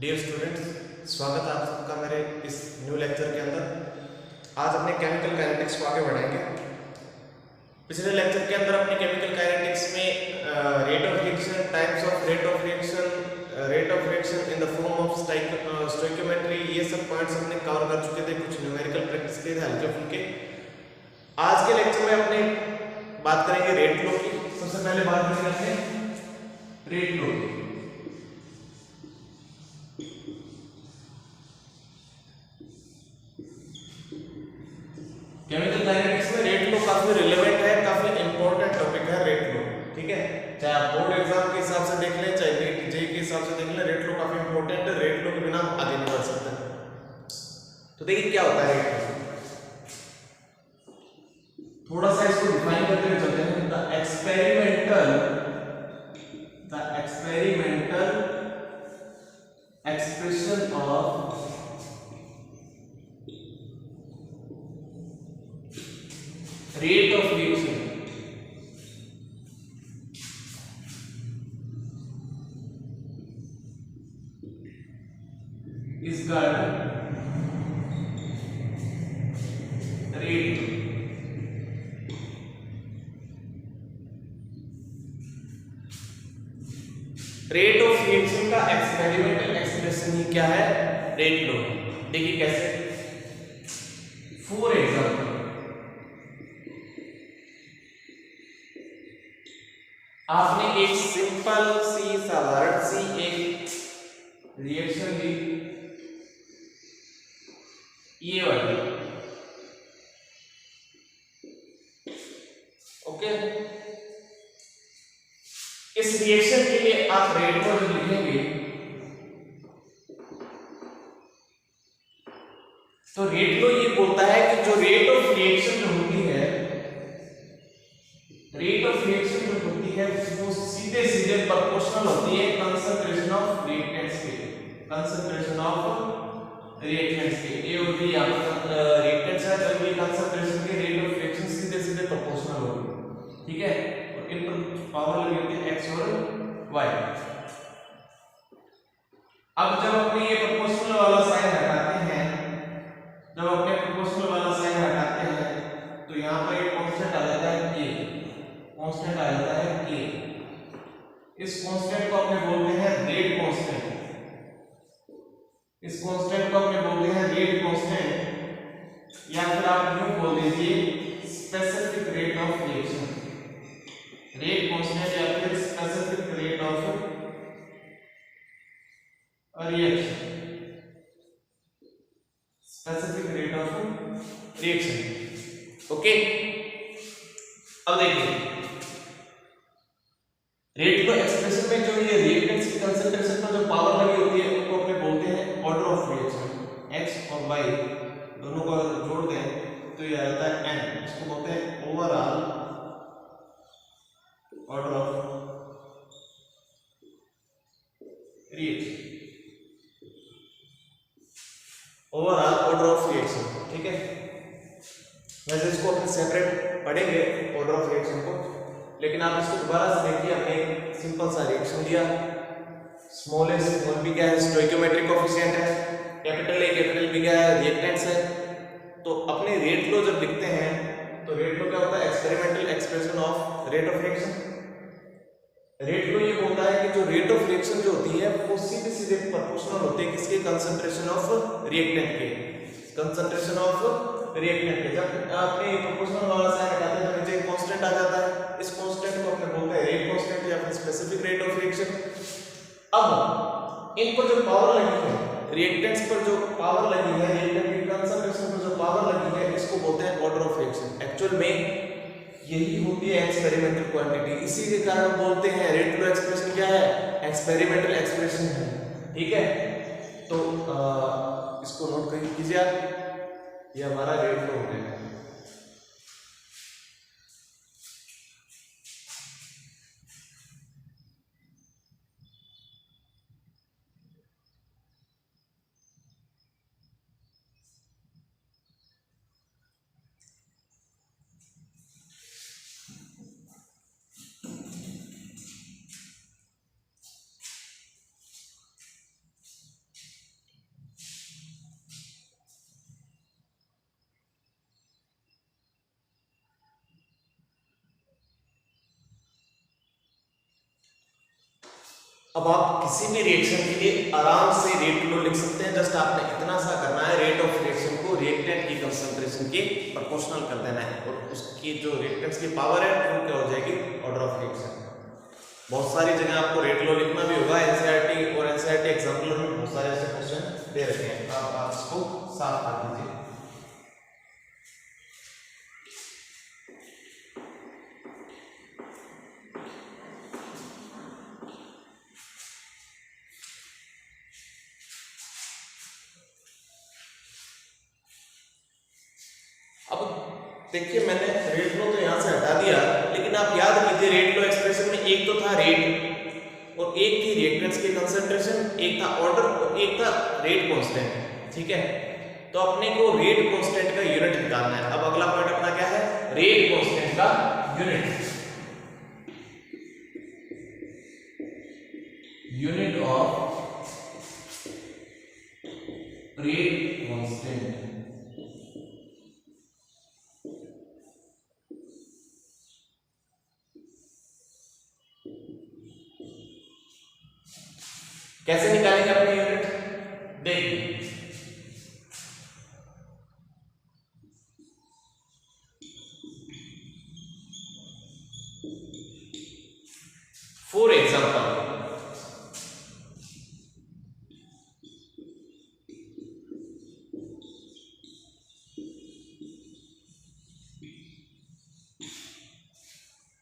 Dear students, स्वागत है आप सबका मेरे इस न्यू लेक्चर के अंदर। आज अपने केमिकल काइनेटिक्स को आगे बढ़ाएंगे। पिछले लेक्चर के अंदर अपने केमिकल काइनेटिक्स में rate of reaction, types of rate of reaction in the form of stoichiometry, ये सब पॉइंट्स हमने कवर कर चुके थे। कुछ न्यूमेरिकल प्रैक्टिस किए थे हल्के फुल्के। आज के लेक्चर में अपने बात करेंगे रेट लॉ की। सबसे पहले बात करेंगे रेट लॉ की। केमिकल काइनेटिक्स में रेट लॉ काफी रिलेवेंट है, काफी इंपॉर्टेंट टॉपिक है रेट लॉ। ठीक है, चाहे आप बोर्ड एग्जाम के हिसाब से देख लें, चाहे नीट जेईई के हिसाब से देख लें, रेट लॉ काफी इंपॉर्टेंट है। रेट लॉ के बिना हम आगे नहीं बढ़ सकते। तो देखिए क्या होता है रेट लॉ। थोड़ा सा इसको डिफाइन करते हुए चलते हैं। The experimental expression of rate of reaction is called rate. Rate of reaction का एक्सपेरिमेंटल एक्सप्रेशन ही क्या है? Rate law. देखिए कैसे। फॉर एग्जांपल, आपने एक सिंपल सी साधारण सी एक रिएक्शन ली, ये वाली। ओके, इस रिएक्शन के लिए आप रेट लॉ लिखेंगे तो रेट लॉ ये बोलता है कि जो रेट ऑफ रिएक्शन जो होती है, रेट ऑफ रिएक्शन जो होती है वो सीधे सीधे प्रोपोर्शनल होती है कंसंट्रेशन ऑफ रिएक्टेंट्स के। कंसंट्रेशन ऑफ रिएक्टेंट्स के ए और बी रिएक्टेंट्स है, जब भी कंसंट्रेशन के रेट ऑफ रिएक्शन सीधे सीधे प्रोपोर्शनल होगी। ठीक है, और इन पर पावर लगी होती है x और y। अब जब अपने ये प्रोपोर्शनल वाला साइन हटाते हैं, जब अपने प्रोपोर्शनल वाला साइन हटाते हैं तो यहां पर एक कांस्टेंट आ जाता है k। कांस्टेंट आ जाता है k। इस कांस्टेंट को अपने बोलते हैं रेट कांस्टेंट। इस कांस्टेंट को अपने बोलते हैं रेट कांस्टेंट, या फिर आप यूं बोल दीजिए specific rate of reaction. Rate constant या फिर specific rate of reaction. Specific rate of reaction. Okay, अब देखिए रेट को एक्सप्रेशन में जो ये रिएक्टेंट्स की कंसंट्रेशन पर जो पावर लगी होती है उनको अपने बोलते हैं ऑर्डर ऑफ रिएक्शन। x और y दोनों को अगर जोड़ दें तो ये आ जाता है n। इसको बोलते हैं overall order of reaction. Overall order of reaction. ठीक है, वैसे इसको अपने सेपरेट पढ़ेंगे ऑर्डर ऑफ रिएक्शन को, लेकिन आप इसको दोबारा से देखिए। हमने एक सिंपल सा रिएक्शन दिया, स्मॉल ए स्मॉल बी क्या है? स्टोइकियोमेट्रिक कोएफिशिएंट है। कैपिटल ए कैपिटल बी क्या है? रिएक्टेंट्स है। तो अपने रेट लॉ जब लिखते हैं तो रेट लॉ क्या होता है? Experimental expression of rate of reaction. Rate law ये बोलता है कि जो रेट ऑफ रिएक्शन जो होती है वो सीधे सीधे प्रोपोर्शनल होती है किसके? कंसंट्रेशन ऑफ रिएक्टेंट के। कंसंट्रेशन ऑफ रिएक्टेंट के। जब आपने प्रोपोर्शनल वाला साइन हटाते हैं तो नीचे एक कांस्टेंट आ जाता है। इस कांस्टेंट को अपने बोलते हैं रेट कांस्टेंट या फिर स्पेसिफिक रेट ऑफ रिएक्शन। अब इन पर जो पावर लगी है, रिएक्टेंट्स पर जो पावर लगी है, रिएक्टेंट की कंसंट्रेशन पर जो पावर लगी है, इसको बोलते हैं ऑर्डर ऑफ रिएक्शन। एक्चुअल में यही होती है एक्सपेरिमेंटल क्वांटिटी। इसी के कारण बोलते हैं रेट लॉ एक्सप्रेशन क्या है? एक्सपेरिमेंटल एक्सप्रेशन है। ठीक है, तो इसको नोट कीजिए आप, ये हमारा रेट लॉ हो गया। अब आप किसी भी रिएक्शन के लिए आराम से रेट लो लिख सकते हैं। जस्ट आपने इतना सा करना है, रेट ऑफ रिएक्शन को रिएक्टेंट की कंसंट्रेशन के प्रोपोर्शनल कर देना है और उसकी जो रिएक्टेंट्स की पावर है वो क्या हो जाएगी, ऑर्डर ऑफ रिएक्शन। बहुत सारी जगह आपको रेट लो लिखना भी होगा, एनसीईआरटी और एनसीईआरटी एग्जाम्पलर में बहुत सारे ऐसे क्वेश्चन दे रखे हैं, तो आप इसको साफ कर दीजिए। देखिए मैंने रेट लो तो यहां से हटा दिया, लेकिन आप याद कीजिए रेट लो एक्सप्रेशन में एक तो था रेट और एक थी रिएक्टेंट्स की कंसंट्रेशन, एक था ऑर्डर और एक था रेट कांस्टेंट। ठीक है, तो अपने को रेट कांस्टेंट का यूनिट निकालना है। अब अगला पॉइंट अपना क्या है, रेट कांस्टेंट का यूनिट ऑफ रेट कांस्टेंट। कैसे निकालेंगे अपने यूनिट, देखिए for example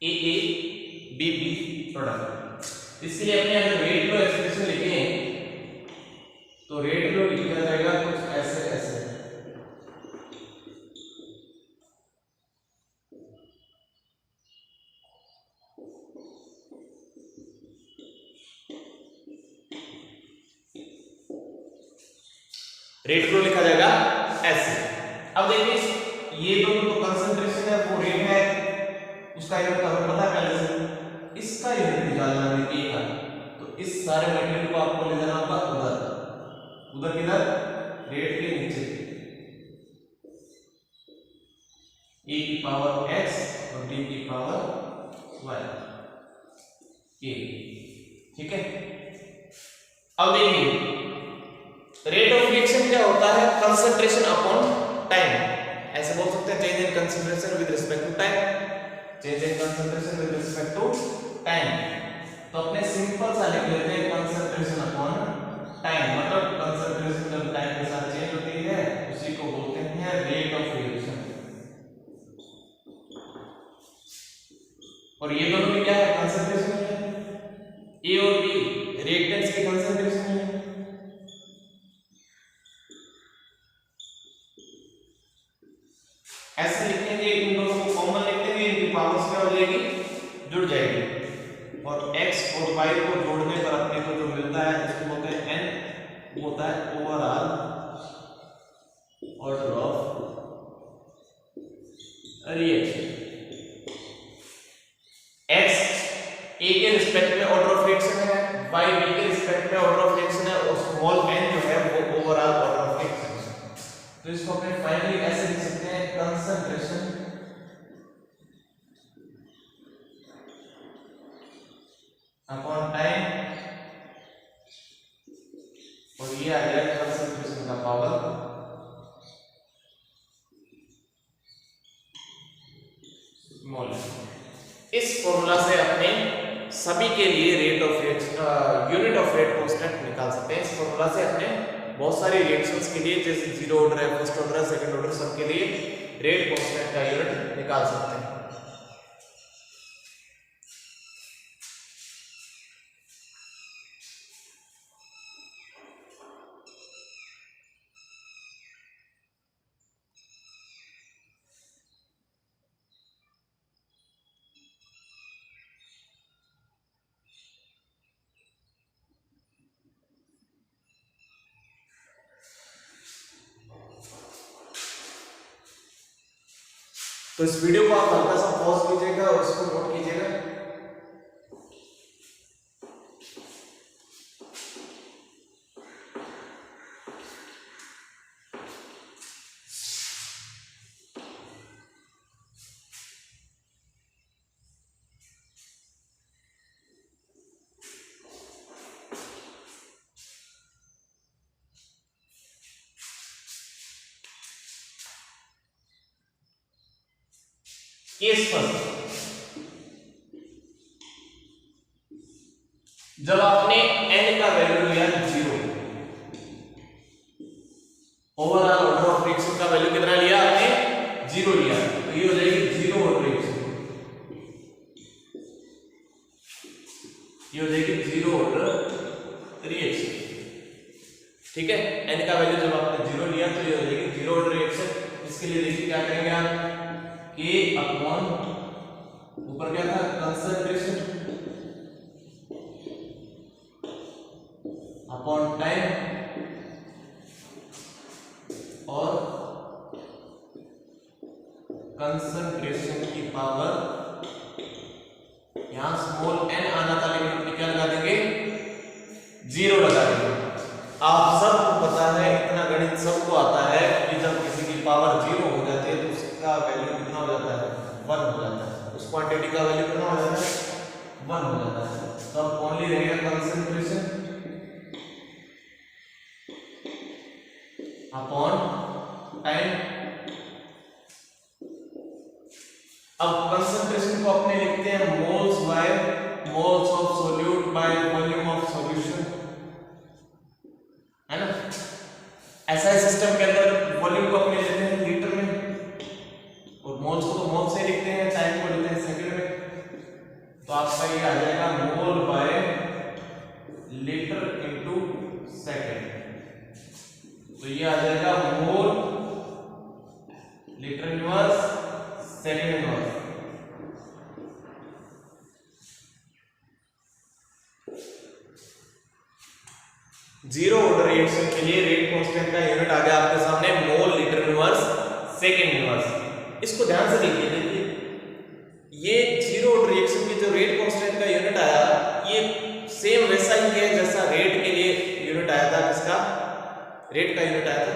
A B product, इसके लिए अपने अगर रेट लो एक्सप्रेशन लिखें तो रेट लो लिखा जाएगा कुछ ऐसे ऐसे। रेट लो लिखा जाएगा ऐसे। अब देखिए ये दोनों तो कंसंट्रेशन है, वो रेट है, उसका यूनिट हमें पता है पहले से, इसका यूनिट निकालना है ए का। तो इस सारे मटेरियल को आपको ले जाना होगा उधर, उधर किधर, रेट के नीचे, ए की पावर x और d की पावर y ए। ठीक है, अब देखिए रेट ऑफ रिएक्शन क्या होता है, कंसंट्रेशन अपॉन टाइम। ऐसे बोल सकते हैं change in concentration with respect to time, change in concentration with respect to time. तो अपने सिंपल सा लिख लेते हैं कंसंट्रेशन अपॉन टाइम, मतलब कंसंट्रेशन जब टाइम के साथ चेंज होती है उसी को बोलते हैं रेट ऑफ रिएक्शन। और ये दोनों में क्या है, कंसंट्रेशन है, ए और बी रिएक्टेंट्स की कंसंट्रेशन है। ऐसे लिखेंगे, इन दोनों को कॉमन लिख देंगे, इनकी पावर्स क्या हो जाएगी, जुड़ जाएगी, और x और y को जोड़ने पर अपने को जो मिलता है इसको बोलते हैं n, वो होता है overall order of reaction. x a के रिस्पेक्ट में ऑर्डर ऑफ रिएक्शन है, y b के रिस्पेक्ट में ऑर्डर ऑफ रिएक्शन है, और स्मॉल n जो है वो ओवरऑल ऑर्डर ऑफ रिएक्शन है। तो इसको अपने फाइनली ऐसे लिख सकते हैं, कंसंट्रेशन अपॉन टाइम, और ये आ गया कंसंट्रेशन का पावर मोल। इस फॉर्मूला से अपने सभी के लिए rate of unit of rate constant निकाल सकते हैं। इस फॉर्मूला से अपने बहुत सारी रिएक्शंस के लिए, जैसे जीरो ऑर्डर है, फर्स्ट ऑर्डर है, सेकंड ऑर्डर, सब के लिए रेट कांस्टेंट का यूनिट निकाल सकते हैं। तो इस वीडियो को आप हल्का सा पॉज कीजिएगा और इसको नोट कीजिएगा। केस फर्स्ट, जब आपने n का वैल्यू लिया 0, ओवरऑल ऑर्डर ऑफ रिएक्शन का वैल्यू कितना लिया आपने? 0 लिया, तो ये हो जाएगी 0 ऑर्डर रिएक्शन, ये हो जाएगी 0 ऑर्डर रिएक्शन। ठीक है, n का वैल्यू जब आपने 0 लिया तो ये हो जाएगी 0 ऑर्डर रिएक्शन। इसके लिए देखिए क्या करेंगे आप, K अपॉन ऊपर क्या था कंसंट्रेशन अपॉन टाइम और कंसंट्रेशन की पावर, यहां स्मॉल n आना था लेकिन अपने क्या लगा देंगे 0 लगा देंगे। आप सबको पता है, इतना गणित सबको आता है कि जब किसी की पावर 0 हो जाती है तो उसका वैल्यू कितना हो जाता है? 1 हो जाता है। उस क्वांटिटी का वैल्यू कितना हो जाता है? 1 हो जाता है। तो अब ओनली रहेगा कंसंट्रेशन अपॉन टाइम। अब कंसंट्रेशन को अपने लिखते हैं moles bye moles of solute by volume of solution, है ना। ऐसा सिस्टम के अंदर वॉल्यूम को अपने लेते हैं लीटर में और मोल्स को तो मोल से लिखते हैं, टाइम को लेते हैं सेकंड में। तो आपका ये आ जाएगा मोल बाय लीटर इनटू सेकंड, तो ये आ जाएगा mole litre inverse second inverse. Zero order reaction के लिए रेट कांस्टेंट का यूनिट आ गया आपके सामने mole litre inverse second inverse. इसको ध्यान से देखिए, ये जीरो ऑर्डर रिएक्शन की जो रेट कांस्टेंट का यूनिट आया ये सेम वैसा ही है जैसा रेट के लिए यूनिट आया था। किसका रेट का यूनिट आया था?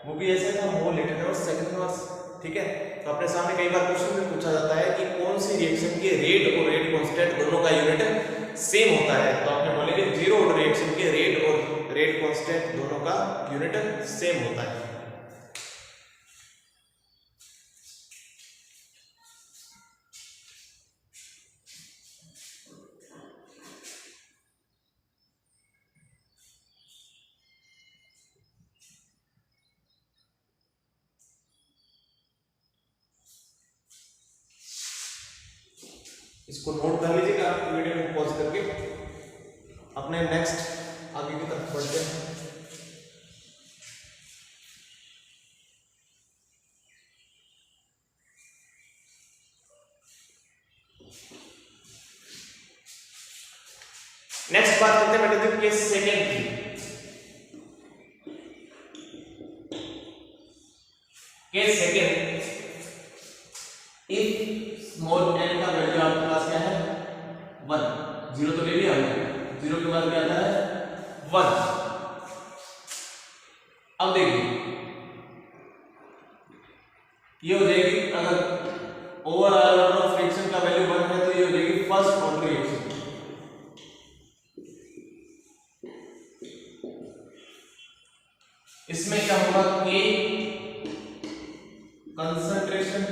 वो भी ऐसे था mole litre inverse second inverse. ठीक है, तो अपने सामने कई बार क्वेश्चन में पूछा जाता है कि कौन सी रिएक्शन के रेट और रेट कांस्टेंट दोनों का यूनिट सेम होता है, तो आपने बोलेंगे जीरो ऑर्डर रिएक्शन के रेट और रेट कांस्टेंट दोनों का यूनिट सेम होता है। इसको नोट कर लीजिएगा वीडियो में पॉज करके। अपने नेक्स्ट आगे की तरफ बढ़ते हैं। नेक्स्ट बात करते हैं बेटे केस सेकंड की। Case second, if small n का वैल्यू आपके पास क्या है 1, 0 तो ले लिया हमने, 0 के बाद क्या आता है 1। अब देखिए ये हो जाएगी, अगर ओवरऑल ऑर्डर ऑफ रिएक्शन का वैल्यू 1 है तो ये हो जाएगी फर्स्ट ऑर्डर रिएक्शन। इसमें क्या होगा K concentration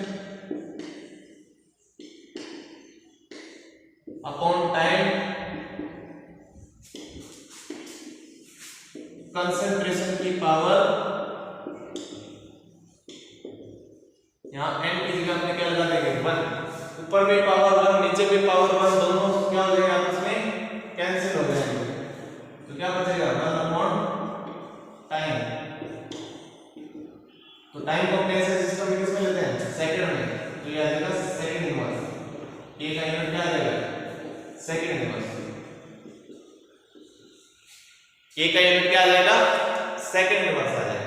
upon time, concentration की पावर, यहां n की जगह हमने क्या लगा देंगे 1, ऊपर भी पावर 1 नीचे भी पावर 1, दोनों क्या हो जाएगा आपस में कैंसिल हो जाएंगे, तो क्या बचेगा 1 अपॉन टाइम। तो टाइम को अपने ऐसे सिस्टम में किसमें लेते हैं सेकंड में, तो ये आ जाएगा सेकंड इनवर्स। ए का यूनिट क्या आ जाएगा सेकंड इनवर्स। ए का यूनिट क्या आ जाएगा सेकंड इनवर्स आ जाएगा।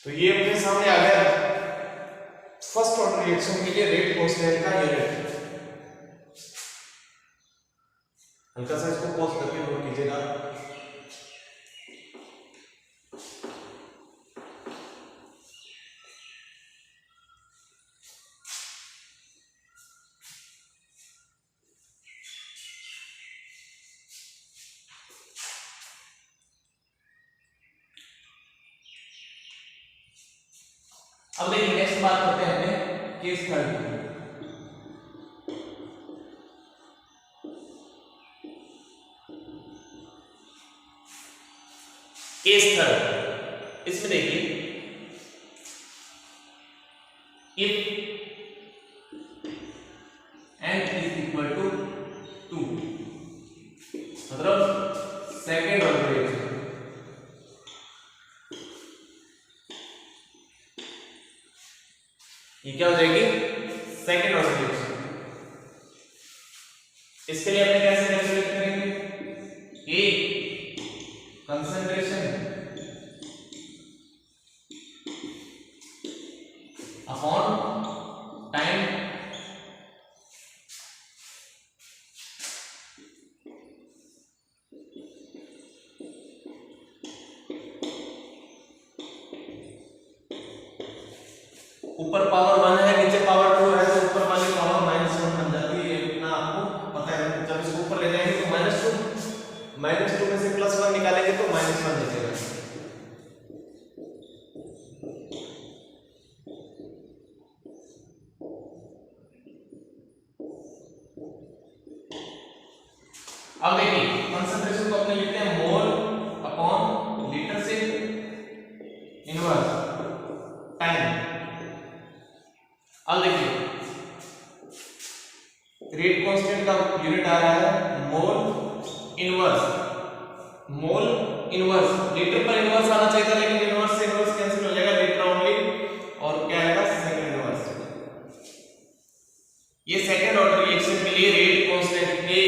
तो ये अपने सामने आ गया फर्स्ट ऑर्डर रिएक्शन के लिए रेट कांस्टेंट का यूनिट। हल्का सा इसको पॉज करके नोट कीजिएगा। अब देखिए नेक्स्ट बात करते हैं अपने केस थर्ड की। केस थर्ड, इसमें देखिए if n is equal to 2, मतलब सेकेंड ऑर्डर रिएक्शन, ये क्या हो जाएगी सेकेंड ऑर्डर रिएक्शन। इसके लिए अपने कैसे कैलकुलेट करेंगे, ए कंसंट्रेशन अपॉन टाइम, ऊपर पावर 1 है नीचे पावर 2 है तो ऊपर वाली पावर -1 बन जाती है, इतना आपको पता है। जब इसको ऊपर ले जाएंगे तो -2 में से +1 निकालेंगे तो -1 बचेगा। अब देखिए कंसंट्रेशन को अपने लिखते हैं मोल अपॉन लीटर से इनवर्स टाइम। अब देखिए रेट कांस्टेंट का यूनिट आ रहा है mole inverse, mole inverse litre पर इनवर्स आना चाहिए था, लेकिन इनवर्स से इनवर्स कैंसिल हो जाएगा, लीटर ओनली, और क्या आएगा सेकंड इनवर्स। ये सेकंड ऑर्डर रिएक्शन के लिए रेट कांस्टेंट के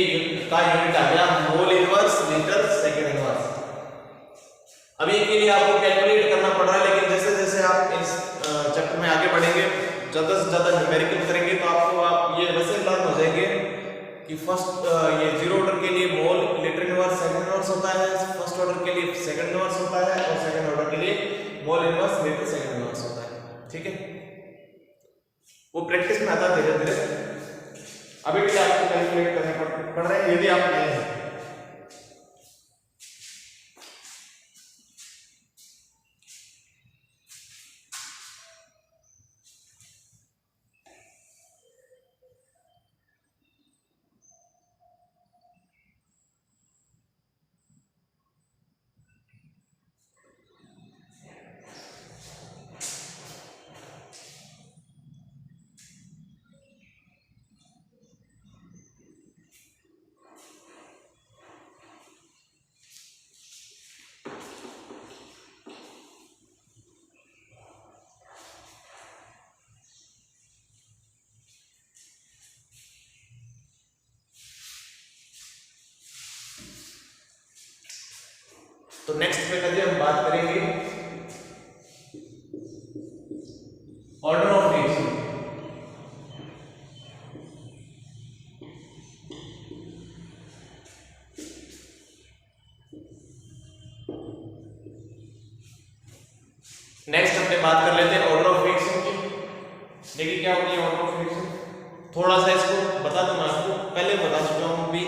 का यूनिट आ गया mole inverse litre second inverse. अभी के लिए आपको कैलकुलेट करना पड़ रहा है, लेकिन जैसे जैसे आप इस चैप्टर में आगे बढ़ेंगे, ज्यादा से ज्यादा न्यूमेरिकल करेंगे तो आप ये वैसे लर्न हो जाएंगे कि फर्स्ट ये जीरो ऑर्डर के लिए mole litre inverse second inverse होता है, फर्स्ट ऑर्डर के लिए सेकंड इनवर्स होता है, और सेकंड ऑर्डर के लिए mole inverse litre second inverse होता है। ठीक है, वो प्रैक्टिस में आता है धीरे धीरे। अभी भी आपको कैलकुलेट करने पड़ रहे हैं यदि आप नए हैं। तो नेक्स्ट पे कभी हम बात करेंगे ऑर्डर ऑफ रिएक्शन। नेक्स्ट अपने बात कर लेते हैं ऑर्डर ऑफ रिएक्शन की। देखिए क्या होती है ऑर्डर ऑफ रिएक्शन, थोड़ा सा इसको बता दूं मैं आपको, पहले बता चुका हूं अभी।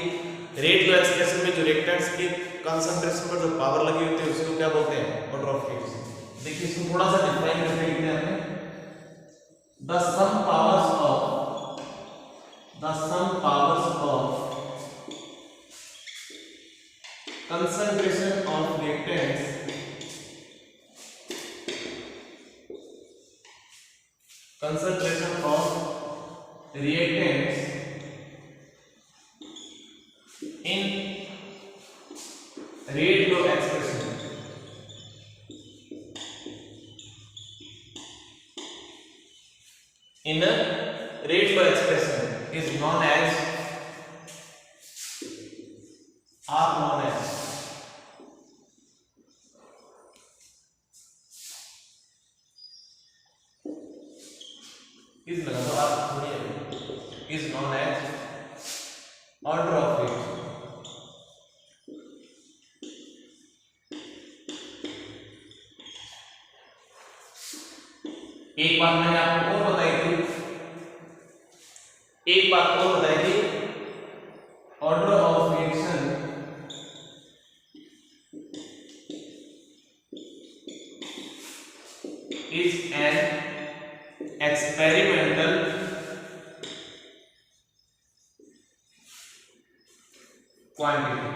रेट लो एक्सप्रेशन में जो रिएक्टेंट्स की कंसंट्रेशन पर जो पावर लगी होती है उसी को क्या बोलते हैं ऑर्डर ऑफ रिएक्शन। देखिए इसको थोड़ा सा डिफाइन करके लिखते हैं हमने, the sum powers of concentration of reactants in rate law expression is known as is known as order of reaction। एक बात मैंने आपको और बताई थी, order of reaction is an experimental quantity.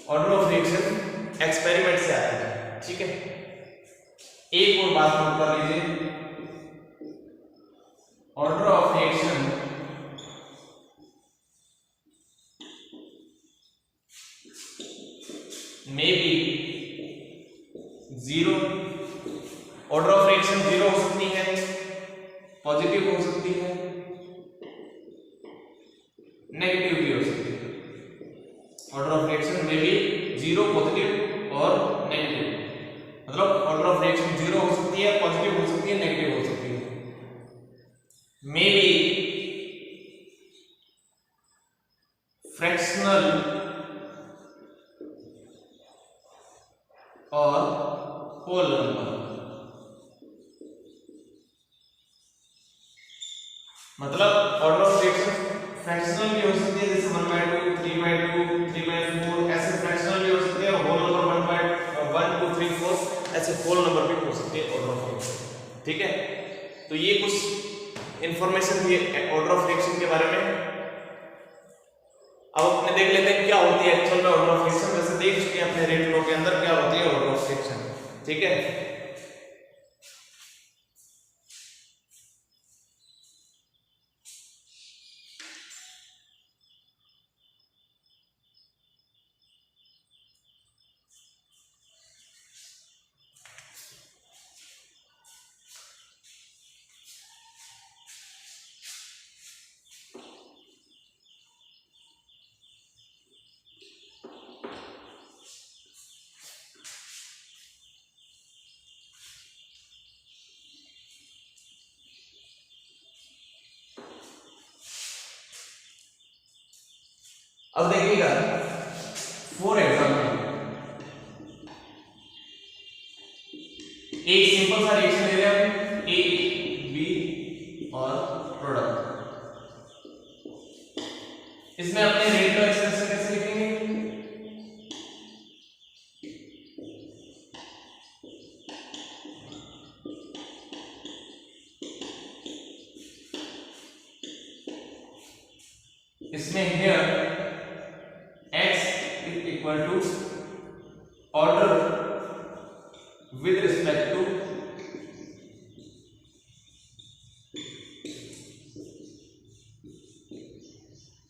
Order of reaction experiment से आता है, ठीक है। एक और बात नोट कर लीजिए, order of reaction may be zero. Order of reaction zero हो सकती है, पॉजिटिव हो सकती है, नेगेटिव भी हो सकती है। ऑर्डर ऑफ रिएक्शन में भी जीरो, पॉजिटिव और नेगेटिव, मतलब ऑर्डर ऑफ रिएक्शन जीरो हो सकती है, पॉजिटिव हो सकती है, नेगेटिव हो सकती है। मे बी फ्रैक्शनल और होल नंबर, मतलब ऑर्डर ऑफ रिएक्शन फ्रैक्शनल भी हो सकती है, जैसे 1/2, 3/2, 3/4 ऐसे फ्रैक्शनल भी हो सकती है, और होल नंबर 1, 2, 3, 4 ऐसे होल नंबर भी हो सकती है ऑर्डर ऑफ रिएक्शन, ठीक है। तो ये कुछ इंफॉर्मेशन थी ऑर्डर ऑफ रिएक्शन के बारे में। अब अपने देख लेते हैं क्या होती है एक्चुअल में ऑर्डर ऑफ रिएक्शन। वैसे देख चुके हैं अपने रेट लॉ के अंदर क्या होती है ऑर्डर ऑफ रिएक्शन, ठीक है। अब देखिएगा फॉर एग्जाम्पल एक सिंपल सा रिएक्शन ले रहे हैं, ए बी और प्रोडक्ट। इसमें अपने रेट का एक्सप्रेशन कैसे लिखेंगे? इसमें here equal to order with respect to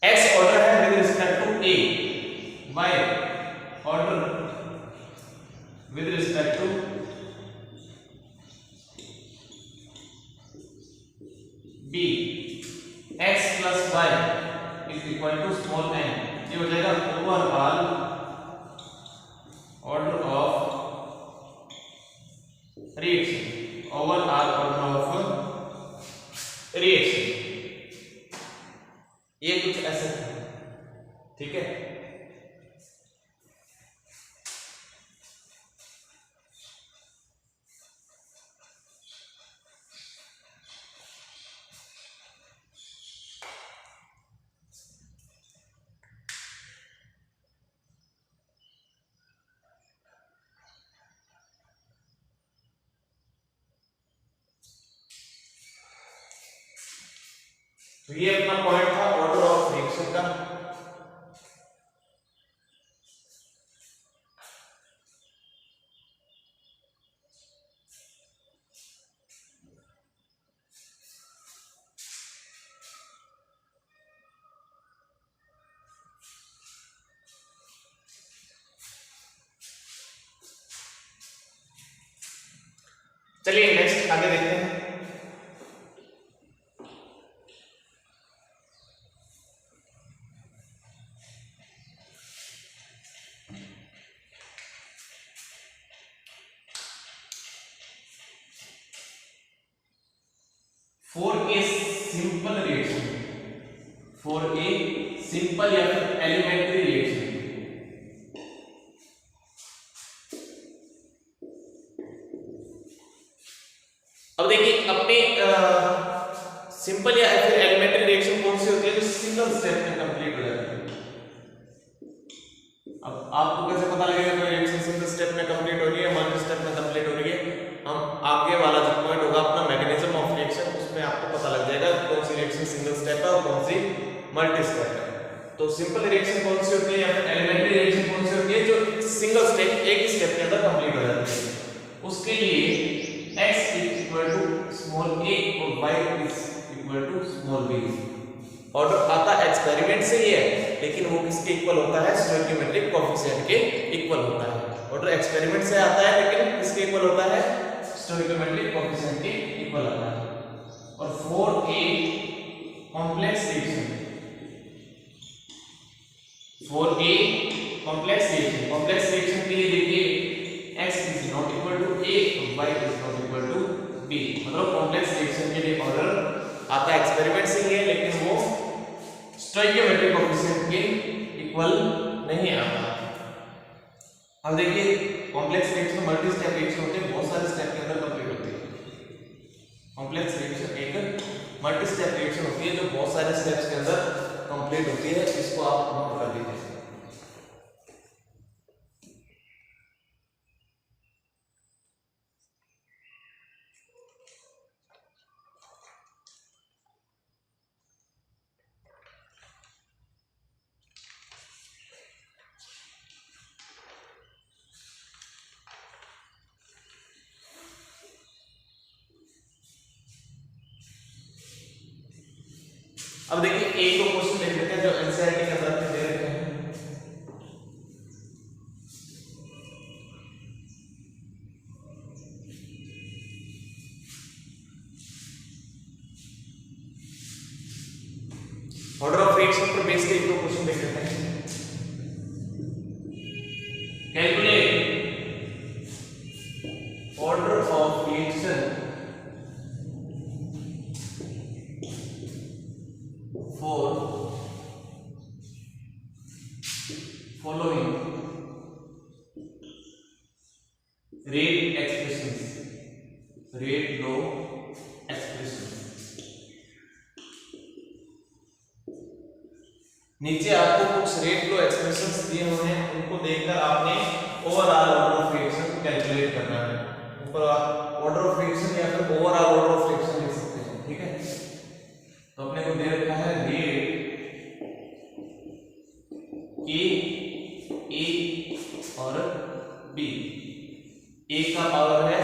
x order है with respect to a, y order with respect to b, x plus y is equal to small n। ये हो जाएगा overall order of reaction, overall order of reaction, ये कुछ ऐसे है, ठीक है। तो ये अपना पॉइंट था ऑर्डर ऑफ रिएक्शन का। चलिए नेक्स्ट आगे देखते हैं। For a simple reaction, for a simple या फिर एलिमेंट्री रिएक्शन, अब देखिए अपने सिंपल या फिर एलिमेंट्री रिएक्शन कौन सी होती है जो सिंगल स्टेप में कंप्लीट हो जाती है। अब आपको कैसे पता लगेगा कोई रिएक्शन सिंगल स्टेप में कंप्लीट हो रही है, मल्टी स्टेप में कंप्लीट हो रही है? हम सिंपल रिएक्शन कौन सी होती है या फिर एलिमेंट्री रिएक्शन कौन सी होती है जो सिंगल स्टेप, एक ही स्टेप के अंदर कंप्लीट हो जाती है। उसके लिए x equal to small a और y equal to small b। Order आता एक्सपेरिमेंट से ही है, लेकिन वो किसके इक्वल होता है? स्टोइकियोमेट्रिक कोएफिशिएंट के इक्वल होता है। ऑर्डर एक्सपेरिमेंट से आता है लेकिन किसके इक्वल होता है? स्टोइकियोमेट्रिक कोएफिशिएंट के इक्वल आता है। और 4a complex reaction, 4a complex reaction के लिए देखिए x is not equal to a, y is not equal to b। मतलब कॉम्प्लेक्स रिएक्शन के लिए ऑर्डर आता एक्सपेरिमेंट से ही है, लेकिन वो स्टोइकियोमेट्रिक कोएफिशिएंट के इक्वल नहीं आता। अब देखिए complex reaction multi step reaction होते हैं, बहुत सारे स्टेप के अंदर कंप्लीट होती है। कॉम्प्लेक्स रिएक्शन एक मल्टी स्टेप रिएक्शन होती है जो बहुत सारे स्टेप्स के अंदर कंप्लीट होती है। इसको आप नोट कर लीजिए। अब देखिए एक दो क्वेश्चन देख लेते हैं जो एनसीईआरटी के अंदर दे रखे हैं। ऑर्डर ऑफ रिएक्शन पर बेस के एक दो क्वेश्चन देख लेते हैं। Calculate order of reaction for following rate law expressions। नीचे आपको कुछ रेट लो एक्सप्रेशंस दिए हुए हैं, उनको देखकर आपने overall order of reaction calculate करना है। ऊपर आप ऑर्डर ऑफ रिएक्शन या फिर ओवरऑल ऑर्डर ऑफ रिएक्शन लिख सकते हैं, ठीक है। तो अपने को दे रखा है रेट ए और बी। ए का पावर है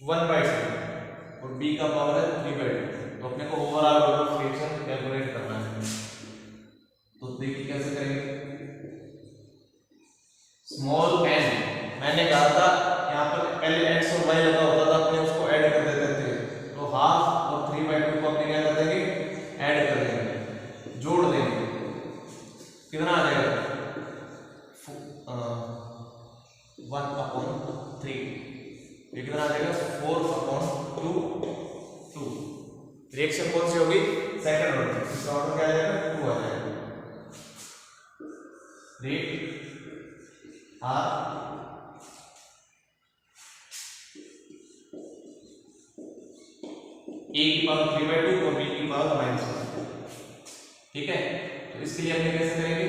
1/2 और बी का पावर है 3/2। तो अपने को overall order of reaction calculate करना है। तो देखिए कैसे करेंगे। स्मॉल n, मैंने कहा था यहाँ पर पहले x और y लगा होता था, अपने उसको ऐड कर देते थे। तो हाफ और 3/2 को अपने क्या कर देंगे? ऐड कर देंगे, जोड़ देंगे। कितना आ जाएगा? 1/3। ये कितना आ जाएगा? 4/2। रिएक्शन कौन सी होगी? Second order. इसका ऑर्डर क्या आ जाएगा? 2 आ जाएगा। रेट आर a की पावर 3/2 और b की पावर -1। ठीक है। तो इसके लिए हमने कैसे करेंगे?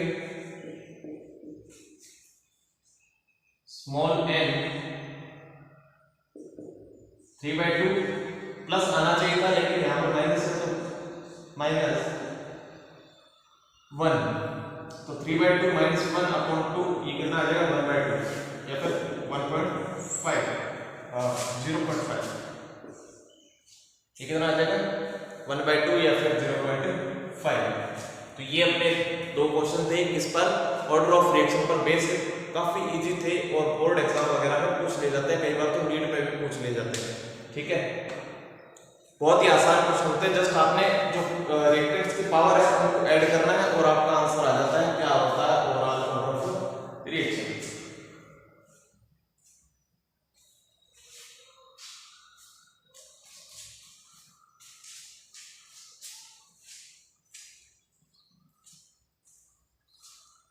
स्मॉल n 3/2 प्लस आना चाहिए था, लेकिन यहाँ पर माइनस है तो -1। तो 3/2 -1/2 ये कितना आ जाएगा? 1/2 या फिर 1.5 0.5। ये कितना आ जाएगा? 1/2 या फिर 0.5। तो ये अपने दो क्वेश्चन थे किस पर? ऑर्डर ऑफ रिएक्शन पर। बेसिक काफी इजी थे और बोर्ड एग्जाम वगैरह में पूछ ले जाते हैं, कई बार तो नीट में भी पूछ ले जाते हैं। ठीक है, बहुत ही आसान क्वेश्चन होते हैं। जस्ट आपने जो रिएक्टेंट्स की पावर है उनको ऐड करना है और आपका आंसर आ जाता है। क्या होता है? Overall order of reaction.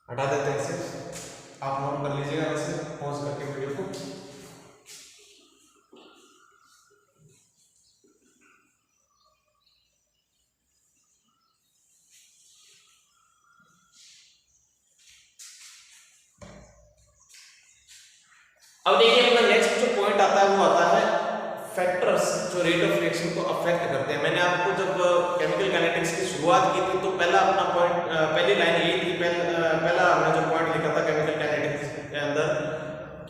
हटा देते हैं इसे, आप नोट कर लीजिएगा वैसे पॉज करके वीडियो को। अब देखिए अपना नेक्स्ट जो पॉइंट आता है वो आता है फैक्टर्स जो रेट ऑफ रिएक्शन को अफेक्ट करते हैं। मैंने आपको जब केमिकल काइनेटिक्स की शुरुआत की थी तो पहला अपना पॉइंट, पहली लाइन यही थी, पहला हमने जो पॉइंट लिखा था केमिकल काइनेटिक्स के अंदर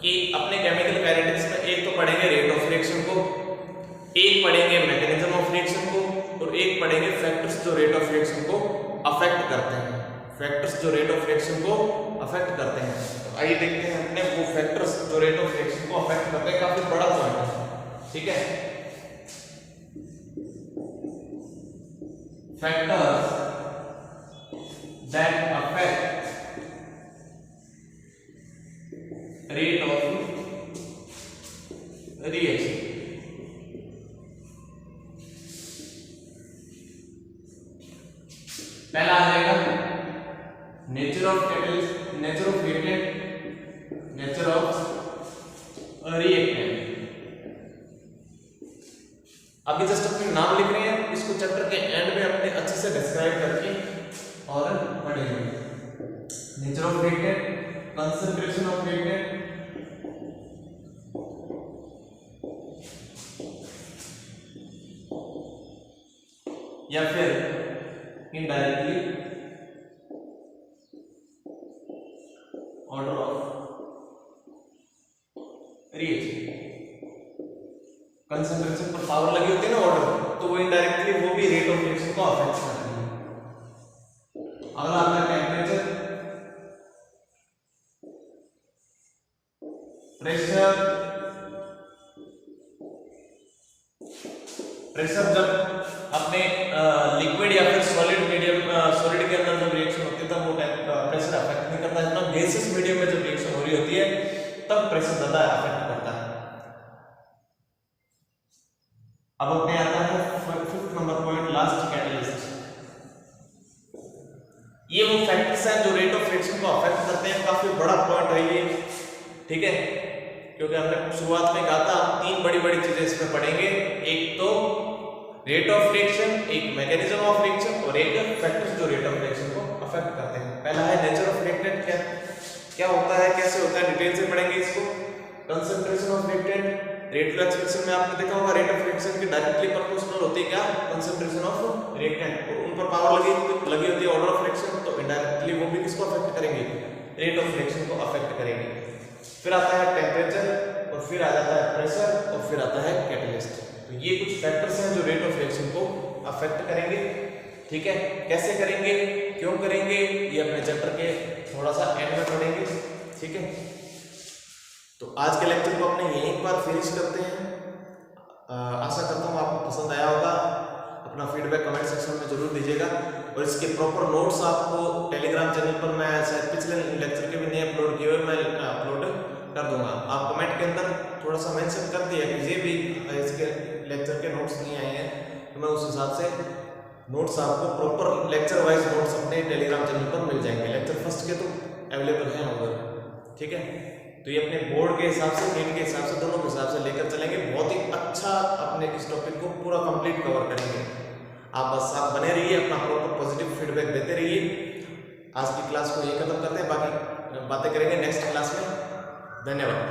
कि अपने केमिकल काइनेटिक्स में एक तो पढ़ेंगे रेट ऑफ रिएक्शन को, एक पढ़ेंगे मैकेनिज्म ऑफ रिएक्शन को, और एक पढ़ेंगे फैक्टर्स जो रेट ऑफ रिएक्शन को अफेक्ट करते हैं। फैक्टर्स जो रेट ऑफ रिएक्शन को अफेक्ट करते हैं, तो आइए देखते हैं अपने वो फैक्टर्स जो रेट ऑफ रिएक्शन को अफेक्ट करते हैं। काफी बड़ा पॉइंट है, ठीक है। Factors that affect rate of reaction. पहला आ जाएगा nature of catalyst, nature of reactant, nature of reactant. अभी जस्ट अपने नाम लिख रहे हैं, इसको चैप्टर के एंड में अपने अच्छे से डिस्क्राइब करके और पढ़ेंगे। Nature of reactant, concentration of reactant, या फिर indirectly order of reaction. Concentration पर पावर लगी होती है ना ऑर्डर, तो वो इनडायरेक्टली वो भी रेट ऑफ रिएक्शन को अफेक्ट करती है। अगला आता है टेम्परेचर, प्रेशर। प्रेशर जब अपने लिक्विड या फिर सॉलिड मीडियम, सॉलिड के अंदर जब रिएक्शन होती है तब वो प्रेशर अफेक्ट नहीं करता है। ना गैसेस मीडियम में जब रिएक्शन हो रही होती है तब प्रेशर ज्यादा अफेक्ट करता है। अब अपने आता है fifth number point, last, catalyst. ये वो फैक्टर्स हैं जो रेट ऑफ रिएक्शन को अफेक्ट करते हैं। काफी बड़ा पॉइंट है ये, ठीक है, क्योंकि हमने शुरुआत में कहा था तीन बड़ी बड़ी चीजें इसमें पढ़ेंगे। एक तो रेट ऑफ रिएक्शन, एक मैकेनिज्म ऑफ रिएक्शन, और एक फैक्टर्स जो रेट ऑफ रिएक्शन को अफेक्ट करते हैं। पहला है नेचर ऑफ रिएक्टेंट, क्या होता है, कैसे होता है, डिटेल से पढ़ेंगे इसको। Concentration of reactant, rate of reaction में आपने देखा होगा रेट ऑफ रिएक्शन की डायरेक्टली प्रोपोर्शनल होती है क्या, कंसंट्रेशन ऑफ रिएक्टेंट, और उन पर पावर लगी होती है ऑर्डर ऑफ रिएक्शन, तो इनडायरेक्टली वो भी किसको अफेक्ट करेंगे, रेट ऑफ रिएक्शन को अफेक्ट करेंगे। फिर आता है टेम्परेचर, और फिर आ जाता है प्रेशर, और फिर आता है कैटलिस्ट। तो ये कुछ फैक्टर्स हैं जो रेट ऑफ रिएक्शन को अफेक्ट करेंगे, ठीक है। कैसे करेंगे, क्यों करेंगे, ये अपने चैप्टर के थोड़ा सा एंड में पढ़ेंगे, ठीक है। तो आज के लेक्चर को अपने यहीं पर फिनिश करते हैं। आशा करता हूँ आपको पसंद आया होगा। अपना फीडबैक कमेंट सेक्शन में जरूर दीजिएगा, और इसके प्रॉपर नोट्स आपको टेलीग्राम चैनल पर मैं शायद पिछले लेक्चर के भी नहीं अपलोड किए हुए, मैं अपलोड कर दूंगा। आप कमेंट के अंदर थोड़ा सा मेंशन कर दिया कि ये भी इसके लेक्चर के नोट्स नहीं आए हैं, तो मैं उस हिसाब से नोट्स आपको प्रॉपर लेक्चर वाइज नोट्स अपने टेलीग्राम चैनल पर मिल जाएंगे। लेक्चर फर्स्ट के तो अवेलेबल हैं उधर, ठीक है। तो ये अपने बोर्ड के हिसाब से, नीट के हिसाब से, दोनों के हिसाब से लेकर चलेंगे। बहुत ही अच्छा अपने इस टॉपिक को पूरा कंप्लीट कवर करेंगे। आप बस आप बने रहिए, अपना प्रॉपर पॉजिटिव फीडबैक देते रहिए। आज की क्लास को ये खत्म करते हैं, बाकी बातें करेंगे नेक्स्ट क्लास में। धन्यवाद।